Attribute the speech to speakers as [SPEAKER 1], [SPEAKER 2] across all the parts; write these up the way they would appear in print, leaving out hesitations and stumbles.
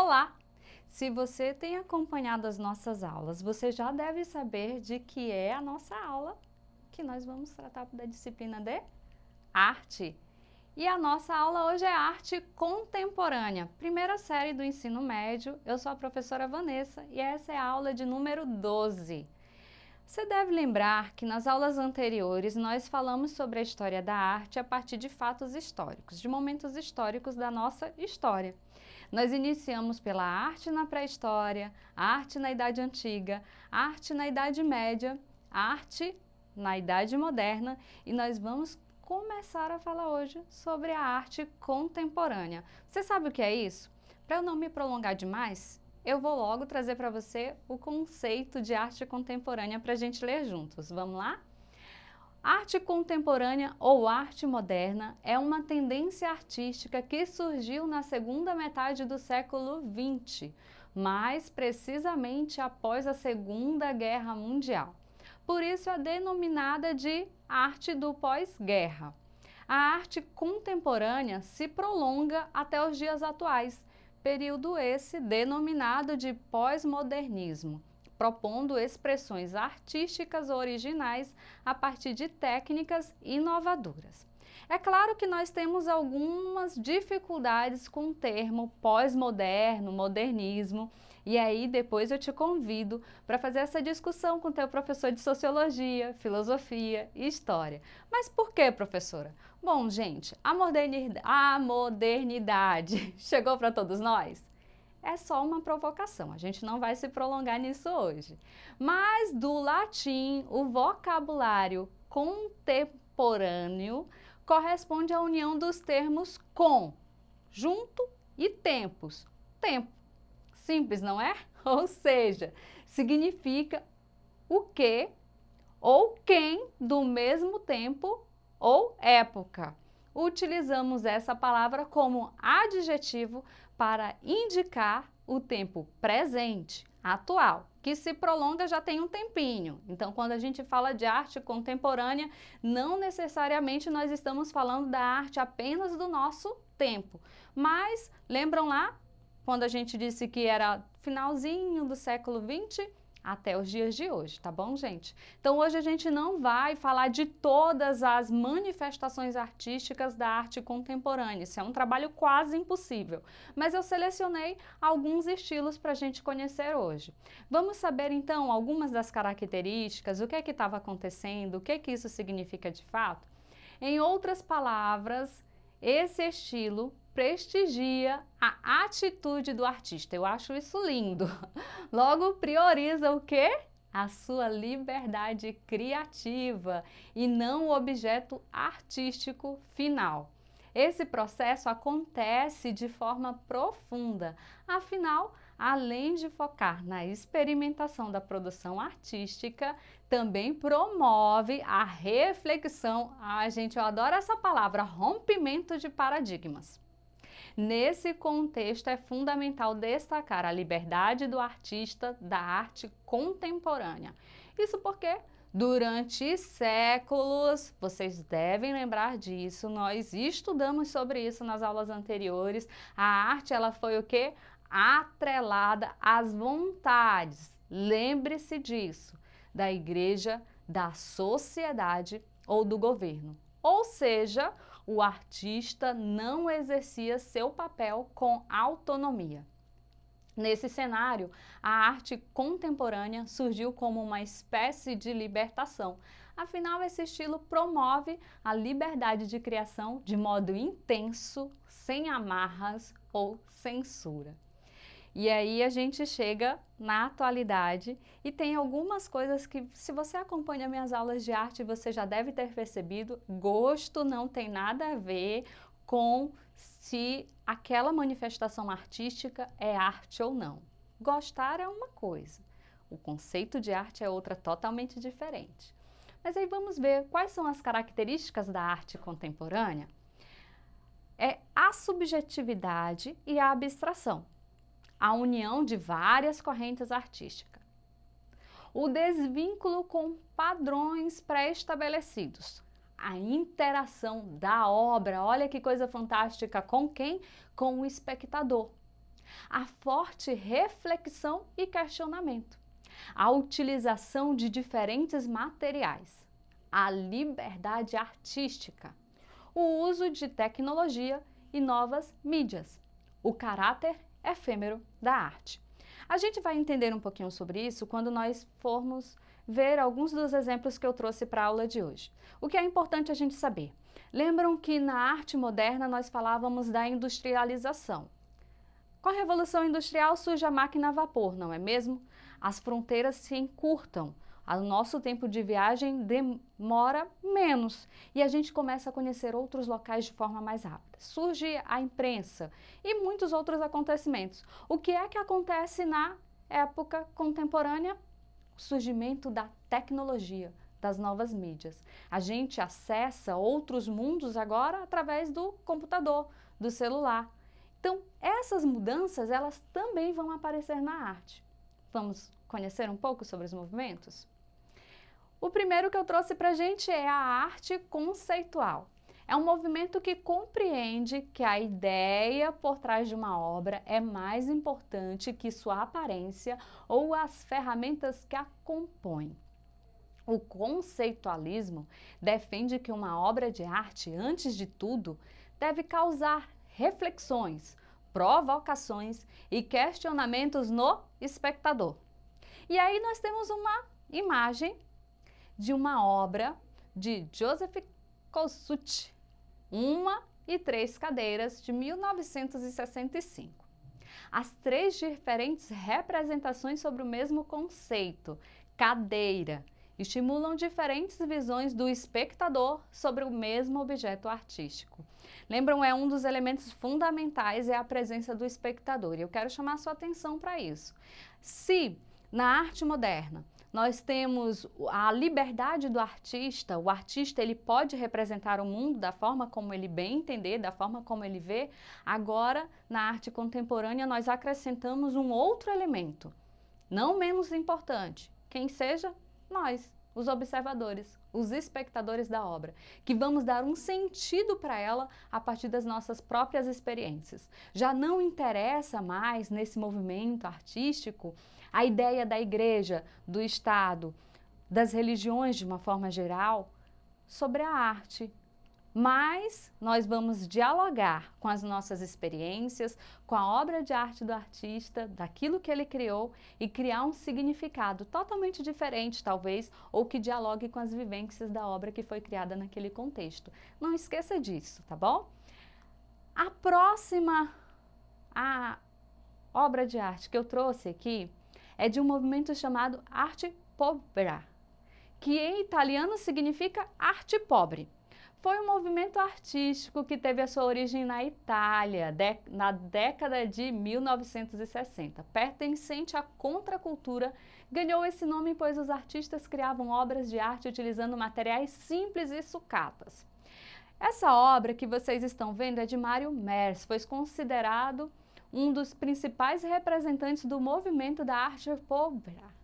[SPEAKER 1] Olá! Se você tem acompanhado as nossas aulas, você já deve saber de que é a nossa aula que nós vamos tratar da disciplina de arte. E a nossa aula hoje é arte contemporânea, primeira série do ensino médio. Eu sou a professora Vanessa e essa é a aula de número 12. Você deve lembrar que nas aulas anteriores nós falamos sobre a história da arte a partir de fatos históricos, de momentos históricos da nossa história. Nós iniciamos pela arte na pré-história, arte na Idade Antiga, arte na Idade Média, arte na Idade Moderna e nós vamos começar a falar hoje sobre a arte contemporânea. Você sabe o que é isso? Para eu não me prolongar demais, eu vou logo trazer para você o conceito de arte contemporânea para a gente ler juntos. Vamos lá? Arte contemporânea ou arte moderna é uma tendência artística que surgiu na segunda metade do século XX, mais precisamente após a Segunda Guerra Mundial. Por isso é denominada de arte do pós-guerra. A arte contemporânea se prolonga até os dias atuais, período esse denominado de pós-modernismo, propondo expressões artísticas originais a partir de técnicas inovadoras. É claro que nós temos algumas dificuldades com o termo pós-moderno, modernismo, e aí depois eu te convido para fazer essa discussão com o teu professor de Sociologia, Filosofia e História. Mas por que, professora? Bom, gente, a modernidade chegou para todos nós? É só uma provocação, a gente não vai se prolongar nisso hoje. Mas do latim, o vocabulário contemporâneo corresponde à união dos termos com, junto e tempos. Tempo. Simples, não é? Ou seja, significa o que ou quem do mesmo tempo ou época. Utilizamos essa palavra como adjetivo para indicar o tempo presente, atual, que se prolonga já tem um tempinho. Então, quando a gente fala de arte contemporânea, não necessariamente nós estamos falando da arte apenas do nosso tempo. Mas, lembram lá, quando a gente disse que era finalzinho do século XX? Até os dias de hoje, tá bom, gente? Então, hoje a gente não vai falar de todas as manifestações artísticas da arte contemporânea. Isso é um trabalho quase impossível. Mas eu selecionei alguns estilos para a gente conhecer hoje. Vamos saber, então, algumas das características, o que é que estava acontecendo, o que é que isso significa de fato? Em outras palavras, esse estilo prestigia a atitude do artista. Eu acho isso lindo. Logo, prioriza o quê? A sua liberdade criativa e não o objeto artístico final. Esse processo acontece de forma profunda. Afinal, além de focar na experimentação da produção artística, também promove a reflexão. Ai, gente, eu adoro essa palavra, rompimento de paradigmas. Nesse contexto, é fundamental destacar a liberdade do artista da arte contemporânea. Isso porque, durante séculos, vocês devem lembrar disso, nós estudamos sobre isso nas aulas anteriores, a arte ela foi o quê? Atrelada às vontades, lembre-se disso, da igreja, da sociedade ou do governo. Ou seja, o artista não exercia seu papel com autonomia. Nesse cenário, a arte contemporânea surgiu como uma espécie de libertação. Afinal, esse estilo promove a liberdade de criação de modo intenso, sem amarras ou censura. E aí a gente chega na atualidade e tem algumas coisas que, se você acompanha minhas aulas de arte, você já deve ter percebido, gosto não tem nada a ver com se aquela manifestação artística é arte ou não. Gostar é uma coisa, o conceito de arte é outra totalmente diferente. Mas aí vamos ver quais são as características da arte contemporânea. É a subjetividade e a abstração. A união de várias correntes artísticas. O desvínculo com padrões pré-estabelecidos. A interação da obra, olha que coisa fantástica, com quem? Com o espectador. a forte reflexão e questionamento, a utilização de diferentes materiais, a liberdade artística, o uso de tecnologia e novas mídias, o caráter efêmero da arte. A gente vai entender um pouquinho sobre isso quando nós formos ver alguns dos exemplos que eu trouxe para a aula de hoje. O que é importante a gente saber? Lembram que na arte moderna nós falávamos da industrialização. Com a Revolução Industrial surge a máquina a vapor, não é mesmo? As fronteiras se encurtam, o nosso tempo de viagem demora menos e a gente começa a conhecer outros locais de forma mais rápida. Surge a imprensa e muitos outros acontecimentos. O que é que acontece na época contemporânea? O surgimento da tecnologia, das novas mídias. A gente acessa outros mundos agora através do computador, do celular. Então, essas mudanças, elas também vão aparecer na arte. Vamos conhecer um pouco sobre os movimentos? O primeiro que eu trouxe para a gente é a arte conceitual. É um movimento que compreende que a ideia por trás de uma obra é mais importante que sua aparência ou as ferramentas que a compõem. O conceitualismo defende que uma obra de arte, antes de tudo, deve causar reflexões, provocações e questionamentos no espectador. E aí nós temos uma imagem de uma obra de Joseph Kosuth, Uma e Três Cadeiras, de 1965. As três diferentes representações sobre o mesmo conceito, cadeira, estimulam diferentes visões do espectador sobre o mesmo objeto artístico. Lembram, um dos elementos fundamentais é a presença do espectador, e eu quero chamar a sua atenção para isso. Se na arte moderna nós temos a liberdade do artista, o artista ele pode representar o mundo da forma como ele bem entender, da forma como ele vê. Agora, na arte contemporânea, nós acrescentamos um outro elemento, não menos importante, quem seja nós, os observadores, os espectadores da obra, que vamos dar um sentido para ela a partir das nossas próprias experiências. Já não interessa mais nesse movimento artístico a ideia da igreja, do Estado, das religiões de uma forma geral, sobre a arte. Mas nós vamos dialogar com as nossas experiências, com a obra de arte do artista, daquilo que ele criou e criar um significado totalmente diferente, talvez, ou que dialogue com as vivências da obra que foi criada naquele contexto. Não esqueça disso, tá bom? A próxima obra de arte que eu trouxe aqui é de um movimento chamado arte povera, que em italiano significa arte pobre. Foi um movimento artístico que teve a sua origem na Itália, na década de 1960. Pertencente à contracultura, ganhou esse nome pois os artistas criavam obras de arte utilizando materiais simples e sucatas. Essa obra que vocês estão vendo é de Mário Merz, foi considerado um dos principais representantes do movimento da arte povera.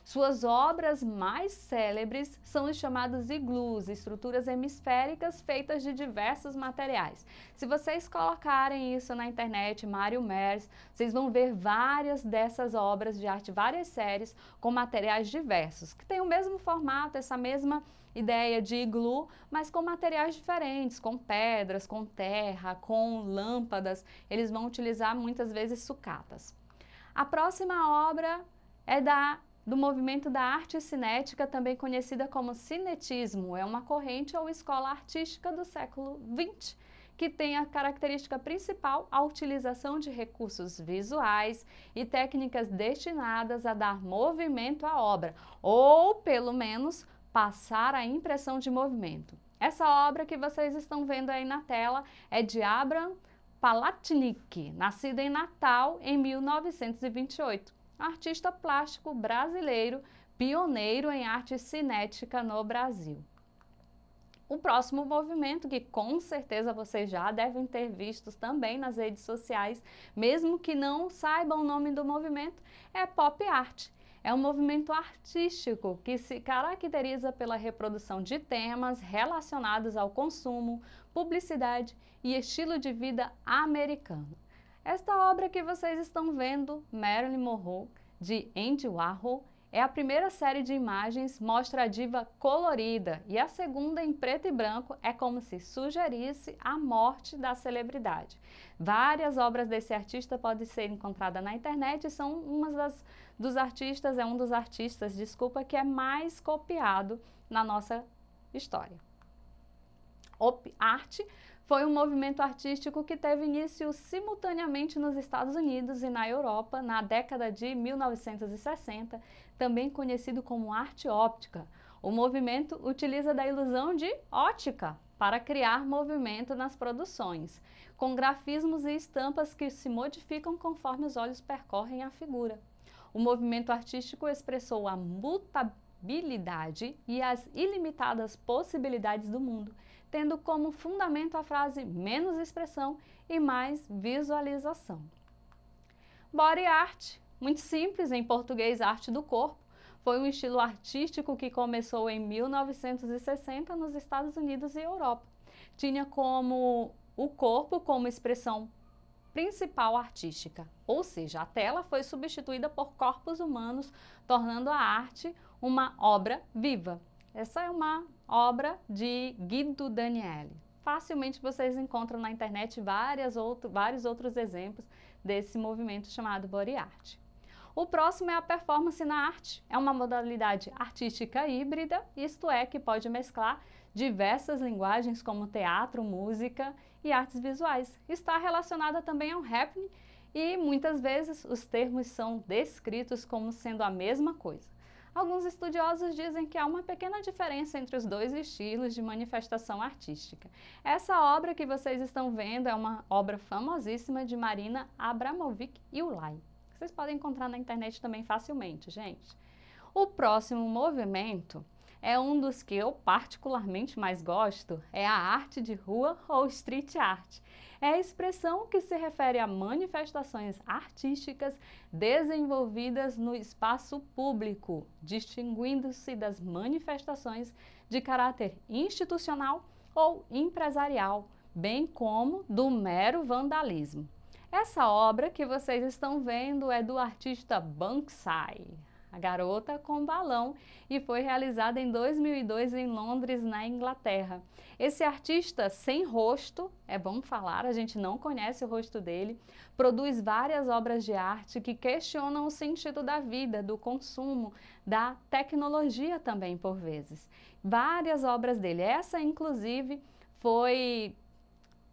[SPEAKER 1] Suas obras mais célebres são os chamados iglus, estruturas hemisféricas feitas de diversos materiais. Se vocês colocarem isso na internet, Mário Merz, vocês vão ver várias dessas obras de arte, várias séries com materiais diversos, que têm o mesmo formato, essa mesma ideia de iglu, mas com materiais diferentes, com pedras, com terra, com lâmpadas. Eles vão utilizar muitas vezes sucatas. A próxima obra é do movimento da arte cinética, também conhecida como cinetismo. É uma corrente ou escola artística do século XX, que tem a característica principal a utilização de recursos visuais e técnicas destinadas a dar movimento à obra, ou pelo menos passar a impressão de movimento. Essa obra que vocês estão vendo aí na tela é de Abraham Palatnik, nascido em Natal em 1928. Artista plástico brasileiro, pioneiro em arte cinética no Brasil. O próximo movimento, que com certeza vocês já devem ter visto também nas redes sociais, mesmo que não saibam o nome do movimento, é pop art. É um movimento artístico que se caracteriza pela reprodução de temas relacionados ao consumo, publicidade e estilo de vida americano. Esta obra que vocês estão vendo, Marilyn Monroe, de Andy Warhol, é a primeira série de imagens, mostra a diva colorida, e a segunda, em preto e branco, é como se sugerisse a morte da celebridade. Várias obras desse artista podem ser encontradas na internet e são um dos artistas, desculpa, que é mais copiado na nossa história. Arte foi um movimento artístico que teve início simultaneamente nos Estados Unidos e na Europa na década de 1960, também conhecido como arte óptica. O movimento utiliza da ilusão de ótica para criar movimento nas produções, com grafismos e estampas que se modificam conforme os olhos percorrem a figura. O movimento artístico expressou a mutabilidade e as ilimitadas possibilidades do mundo, tendo como fundamento a frase menos expressão e mais visualização. Body art, muito simples, em português arte do corpo, foi um estilo artístico que começou em 1960 nos Estados Unidos e Europa. Tinha como o corpo como expressão principal artística, ou seja, a tela foi substituída por corpos humanos, tornando a arte uma obra viva. Essa é uma obra de Guido Danieli. Facilmente vocês encontram na internet vários outros exemplos desse movimento chamado body art. O próximo é a performance na arte. É uma modalidade artística híbrida, isto é, que pode mesclar diversas linguagens como teatro, música e artes visuais. Está relacionada também ao happening e muitas vezes os termos são descritos como sendo a mesma coisa. Alguns estudiosos dizem que há uma pequena diferença entre os dois estilos de manifestação artística. Essa obra que vocês estão vendo é uma obra famosíssima de Marina Abramovic e Ulay. Vocês podem encontrar na internet também facilmente, gente. O próximo movimento é um dos que eu particularmente mais gosto, é a arte de rua ou street art. É a expressão que se refere a manifestações artísticas desenvolvidas no espaço público, distinguindo-se das manifestações de caráter institucional ou empresarial, bem como do mero vandalismo. Essa obra que vocês estão vendo é do artista Banksy, a garota com balão, e foi realizada em 2002 em Londres, na Inglaterra. Esse artista sem rosto, é bom falar, a gente não conhece o rosto dele, produz várias obras de arte que questionam o sentido da vida, do consumo, da tecnologia também por vezes. Várias obras dele, essa inclusive foi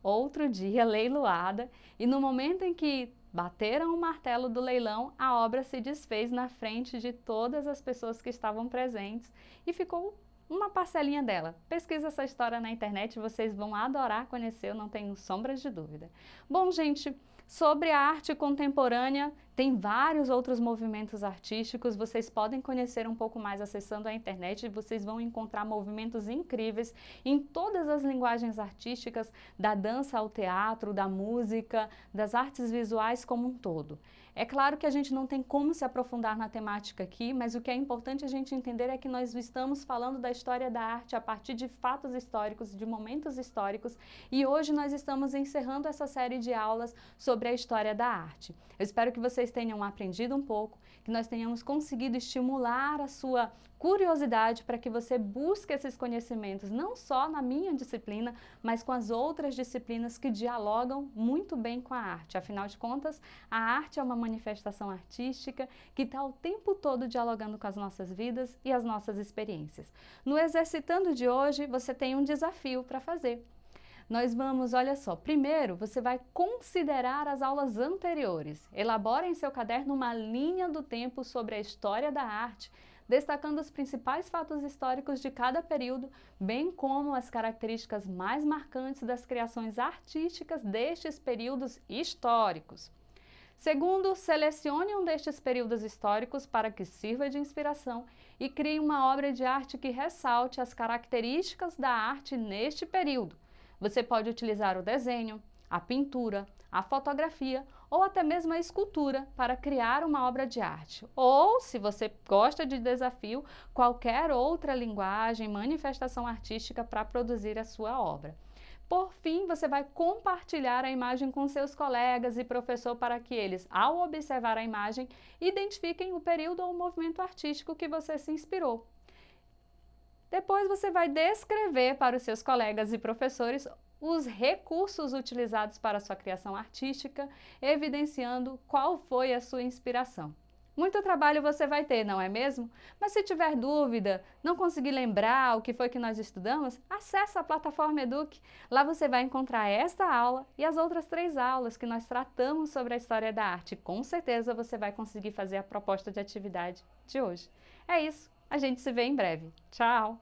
[SPEAKER 1] outro dia leiloada, e no momento em que bateram o martelo do leilão, a obra se desfez na frente de todas as pessoas que estavam presentes e ficou uma parcelinha dela. Pesquisa essa história na internet, vocês vão adorar conhecer, eu não tenho sombras de dúvida. Bom, gente, sobre a arte contemporânea, tem vários outros movimentos artísticos, vocês podem conhecer um pouco mais acessando a internet, vocês vão encontrar movimentos incríveis em todas as linguagens artísticas, da dança ao teatro, da música, das artes visuais como um todo. É claro que a gente não tem como se aprofundar na temática aqui, mas o que é importante a gente entender é que nós estamos falando da história da arte a partir de fatos históricos, de momentos históricos, e hoje nós estamos encerrando essa série de aulas sobre a história da arte. Eu espero que vocês tenham aprendido um pouco, que nós tenhamos conseguido estimular a sua curiosidade para que você busque esses conhecimentos, não só na minha disciplina, mas com as outras disciplinas que dialogam muito bem com a arte. Afinal de contas, a arte é uma manifestação artística que está o tempo todo dialogando com as nossas vidas e as nossas experiências. No Exercitando de hoje, você tem um desafio para fazer. Nós vamos, olha só, primeiro você vai considerar as aulas anteriores. Elabore em seu caderno uma linha do tempo sobre a história da arte, destacando os principais fatos históricos de cada período, bem como as características mais marcantes das criações artísticas destes períodos históricos. Segundo, selecione um destes períodos históricos para que sirva de inspiração e crie uma obra de arte que ressalte as características da arte neste período. Você pode utilizar o desenho, a pintura, a fotografia ou até mesmo a escultura para criar uma obra de arte. Ou, se você gosta de desafio, qualquer outra linguagem, manifestação artística para produzir a sua obra. Por fim, você vai compartilhar a imagem com seus colegas e professor para que eles, ao observar a imagem, identifiquem o período ou o movimento artístico que você se inspirou. Depois você vai descrever para os seus colegas e professores os recursos utilizados para a sua criação artística, evidenciando qual foi a sua inspiração. Muito trabalho você vai ter, não é mesmo? Mas se tiver dúvida, não conseguir lembrar o que foi que nós estudamos, acesse a plataforma Eduque. Lá você vai encontrar esta aula e as outras 3 aulas que nós tratamos sobre a história da arte. Com certeza você vai conseguir fazer a proposta de atividade de hoje. É isso, a gente se vê em breve. Tchau!